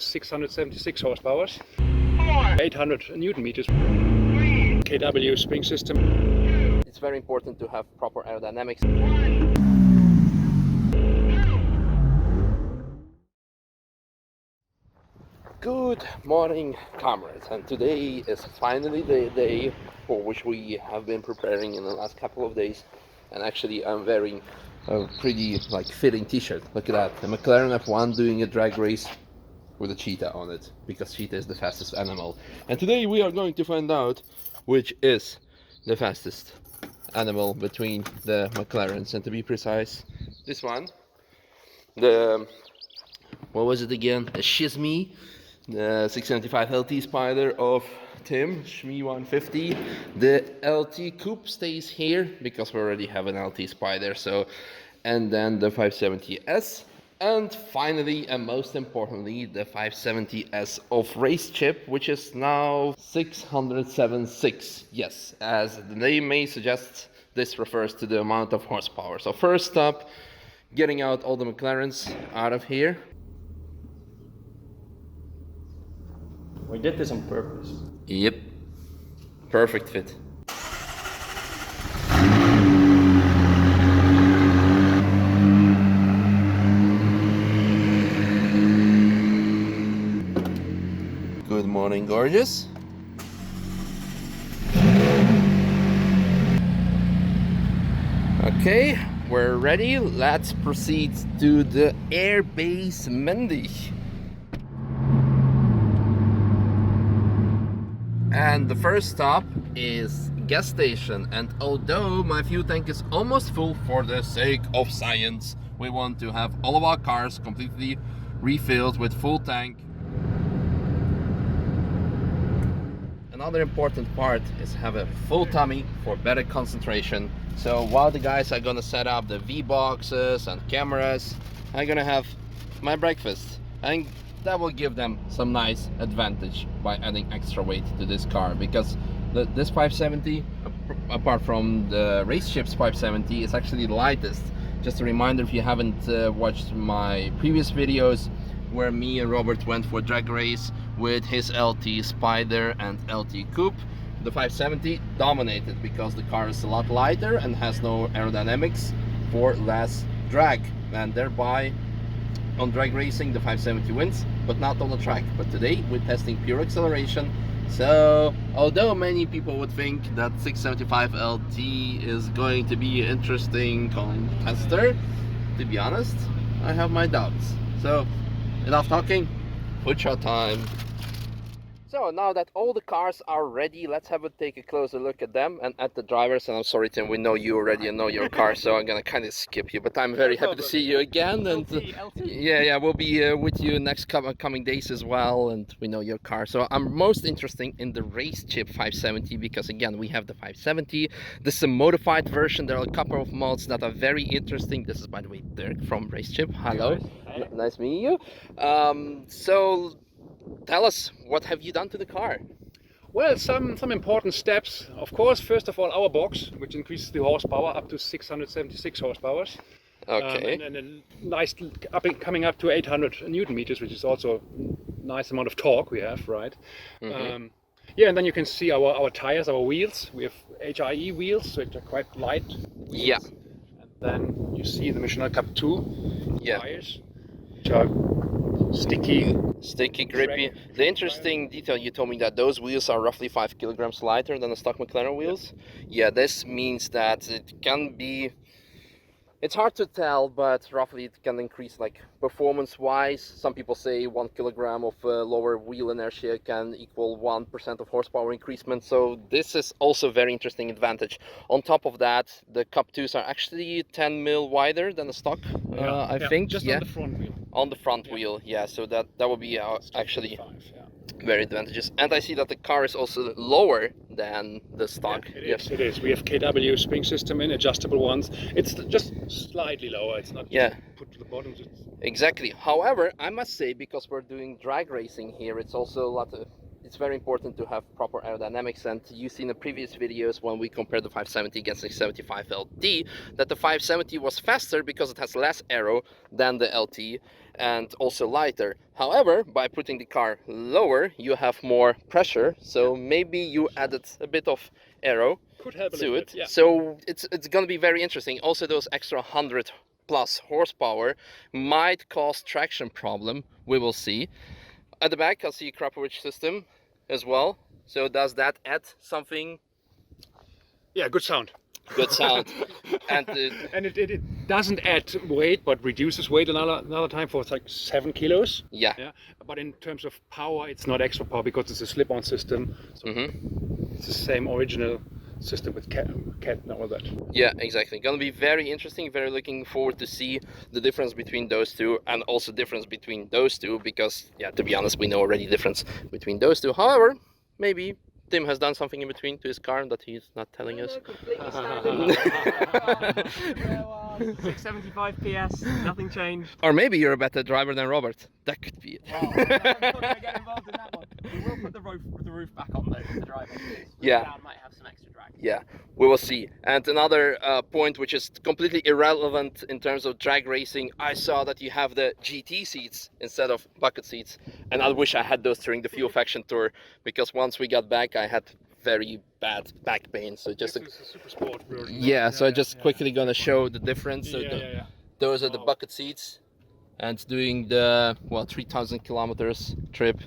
676 horsepower, 800 Newton meters, KW spring system. It's very important to have proper aerodynamics. Good morning, comrades, and today is finally the day for which we have been preparing in the last couple of days. And actually I'm wearing a pretty fitting t-shirt. Look at that, a McLaren F1 doing a drag race with a cheetah on it, because cheetah is the fastest animal. And today we are going to find out which is the fastest animal between the McLarens, and to be precise, this one, the, what was it again, the Shizmi, the 675 LT Spider of Tim, Shmi 150. The LT Coupe stays here because we already have an LT Spider, so, and then the 570S, and finally and most importantly the 570S of Race Chip, which is now 607.6. Yes, as the name may suggest, this refers to the amount of horsepower. So first up, getting out all the McLarens out of here. We did this on purpose. Yep, perfect fit. Good morning, gorgeous. Okay, we're ready. Let's proceed to the airbase Mendy. And the first stop is gas station, and although my fuel tank is almost full, for the sake of science, we want to have all of our cars completely refilled with full tank. Another important part is have a full tummy for better concentration. So while the guys are gonna set up the V-boxes and cameras, I'm gonna have my breakfast, and that will give them some nice advantage by adding extra weight to this car, because this 570, apart from the Race Chip's 570, is actually the lightest. Just a reminder, if you haven't watched my previous videos where me and Robert went for drag race with his LT Spider and LT Coupe, the 570 dominated because the car is a lot lighter and has no aerodynamics for less drag, and thereby on drag racing the 570 wins, but not on the track. But today we're testing pure acceleration. So although many people would think that 675 LT is going to be an interesting contester, to be honest, I have my doubts. So enough talking, put your time. So now that all the cars are ready, let's take a closer look at them and at the drivers. And I'm sorry, Tim, we know you already and know your car, so I'm gonna kind of skip you. But I'm very happy to see you again. And LT. yeah, we'll be with you next coming days as well. And we know your car. So I'm most interested in the Race Chip 570 because again, we have the 570. This is a modified version. There are a couple of mods that are very interesting. This is, by the way, Dirk from Race Chip. Hello. Hi. Nice meeting you. So tell us, what have you done to the car? Well, some important steps. Of course, first of all, our box, which increases the horsepower up to 676 horsepower. Okay. And a nice coming up to 800 Newton meters, which is also a nice amount of torque we have, right? Yeah, and then you can see our tires, our wheels. We have HIE wheels, which are quite light wheels. Yeah. And then you see the Michelin Cup 2 tires, which are sticky, grippy. The interesting detail, you told me that those wheels are roughly 5 kilograms lighter than the stock McLaren wheels. Yeah, this means that it can be, it's hard to tell, but roughly it can increase performance wise. Some people say 1 kilogram of lower wheel inertia can equal 1% of horsepower increasement. So this is also very interesting advantage. On top of that, the Cup 2s are actually 10 mil wider than the stock, I think. Just on the front wheel. On the front wheel, yeah. So that will be actually very advantageous. And I see that the car is also lower than the stock. Yeah, it is. We have KW spring system in, adjustable ones. It's just slightly lower. It's not put to the bottom. Just... Exactly. However, I must say, because we're doing drag racing here, it's also it's very important to have proper aerodynamics, and you've seen in previous videos when we compared the 570 against the 675 LT that the 570 was faster because it has less aero than the LT and also lighter. However, by putting the car lower, you have more pressure, so maybe you added a bit of aero Could help a to little it. bit, yeah. So it's going to be very interesting. Also, those extra 100 plus horsepower might cause traction problem. We will see. At the back, I see a Krapovich system as well. So does that add something? Yeah, good sound. Good sound. And it doesn't add weight, but reduces weight another time for like 7 kilos. yeah. Yeah. But in terms of power, it's not extra power because it's a slip-on system. So it's the same original system with cat and all that. Yeah, exactly. Gonna be very interesting. Very looking forward to see the difference between those two, and also difference between those two, because yeah, to be honest, we know already difference between those two. However, maybe Tim has done something in between to his car that he's not telling us. Completely standard. 675 PS, nothing changed. Or maybe you're a better driver than Robert. That could be it. Well, I'm not going to get involved in that one. We will put the roof back on though for the driver. Yeah. Down might have some extra drag. Yeah, we will see. And another point which is completely irrelevant in terms of drag racing, I saw that you have the GT seats instead of bucket seats, and I wish I had those during the Fuel Faction tour, because once we got back I had very bad back pain. So just This is a super sport version. yeah, so I just quickly gonna show the difference. So Yeah. those are the bucket seats, and doing the 3,000 kilometers trip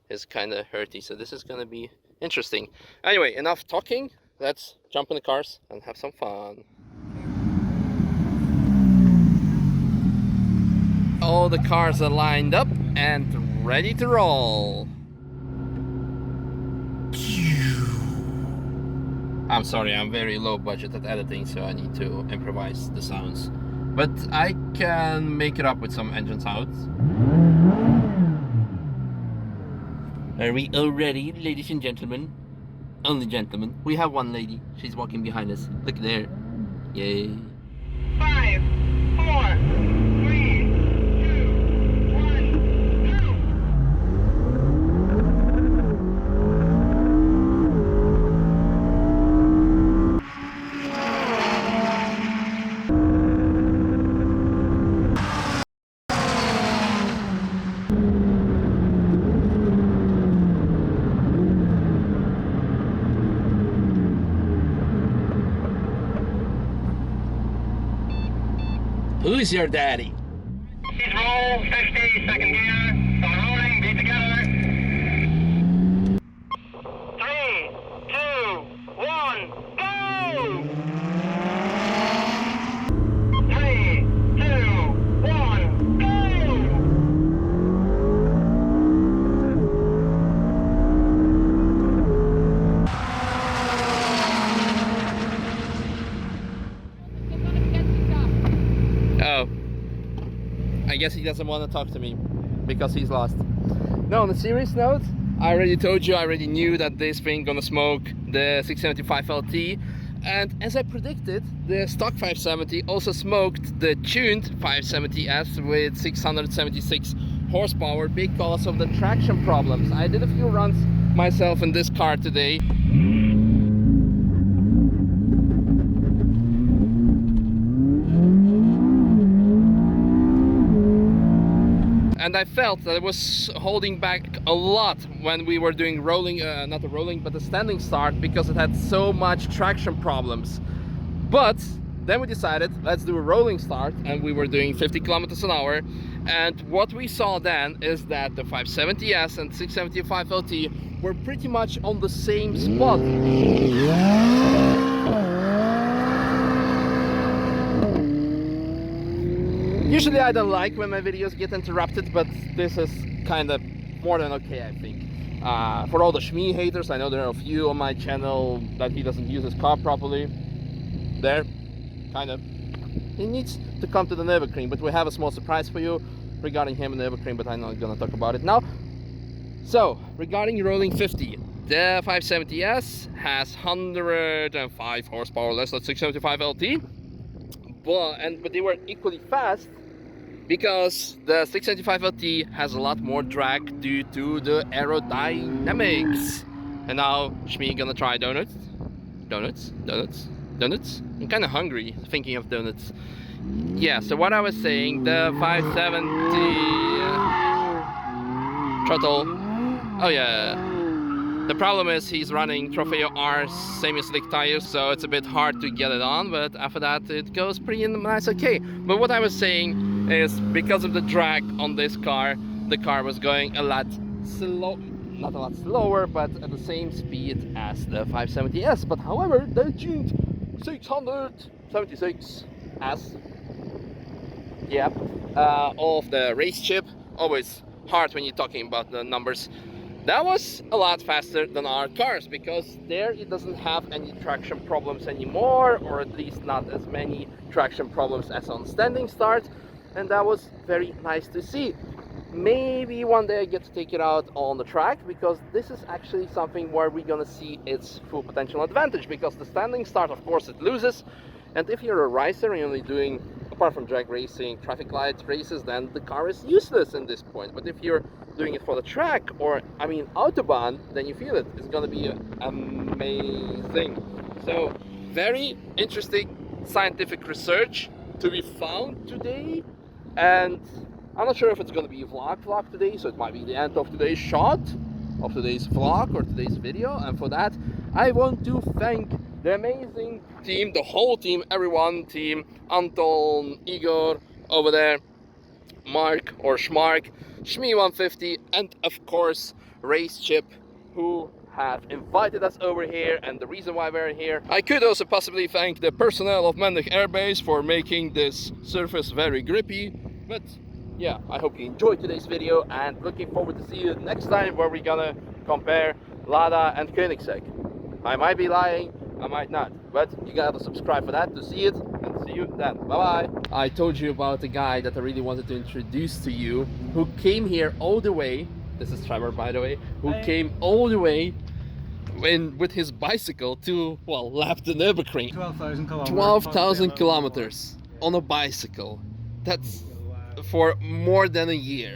is kind of hurty, so this is gonna be interesting. Anyway, enough talking, let's jump in the cars and have some fun. All the cars are lined up and ready to roll. I'm sorry, I'm very low budget at editing, so I need to improvise the sounds, but I can make it up with some engine sounds. Are we all ready, ladies and gentlemen? Only gentlemen. We have one lady. She's walking behind us. Look there. Yay. 5, 4, 3, 2, 1, go! Who's your daddy? Please roll 50, second gear. Start rolling, be together. 3, 2, 1, go! 3, 2, 1, go! Oh. I guess he doesn't want to talk to me because he's lost. No, on a serious note, I already told you, I already knew that this thing gonna smoke the 675 LT, and as I predicted, the stock 570 also smoked the tuned 570S with 676 horsepower because of the traction problems. I did a few runs myself in this car today. And I felt that it was holding back a lot when we were doing rolling, not the rolling, but the standing start, because it had so much traction problems. But then we decided, let's do a rolling start, and we were doing 50 kilometers an hour. And what we saw then is that the 570S and 675 LT were pretty much on the same spot. Usually I don't like when my videos get interrupted, but this is kind of more than okay, I think. For all the Shmee haters, I know there are a few on my channel that he doesn't use his car properly. There, kind of. He needs to come to the Nürburgring, but we have a small surprise for you regarding him and Nürburgring, but I'm not gonna talk about it now. So, regarding rolling 50, the 570S has 105 horsepower less than 675 LT. But they were equally fast, because the 675 LT has a lot more drag due to the aerodynamics. And now Shmi gonna try donuts. Donuts. I'm kind of hungry thinking of donuts. Yeah, so what I was saying, the 570 throttle. Oh yeah. The problem is he's running Trofeo R semi-slick tires, so it's a bit hard to get it on, but after that it goes pretty nice, okay. But what I was saying is, because of the drag on this car, the car was going a lot slow, not a lot slower, but at the same speed as the 570S. But however, they tuned 676 as, yeah, of the race chip. Always hard when you're talking about the numbers. That was a lot faster than our cars, because there it doesn't have any traction problems anymore, or at least not as many traction problems as on standing start, and that was very nice to see. Maybe one day I get to take it out on the track, because this is actually something where we're gonna see its full potential advantage, because the standing start, of course, it loses, and if you're a racer and you're only doing, apart from drag racing, traffic light races, then the car is useless in this point. But if you're doing it for the track, or I mean Autobahn, then you feel it. It's gonna be amazing. So very interesting scientific research to be found today, and I'm not sure if it's gonna be a vlog today, so it might be the end of today's shot, of today's vlog or today's video. And for that, I want to thank the amazing team, the whole team, everyone, team Anton, Igor over there, Mark or Schmark, Shmi150, and of course Race Chip, who have invited us over here, and the reason why we're here. I could also possibly thank the personnel of Mendig Air Base for making this surface very grippy, but yeah, I hope you enjoyed today's video, and looking forward to see you next time, where we're gonna compare Lada and Koenigsegg. I might be lying, I might not, but you gotta subscribe for that to see it, and see you then. Bye bye. I told you about the guy that I really wanted to introduce to you, who came here all the way. This is Trevor, by the way, who came all the way with his bicycle to, well, lap the Nürburgring. 12,000 kilometers. 12,000 kilometers on a bicycle. That's for more than a year.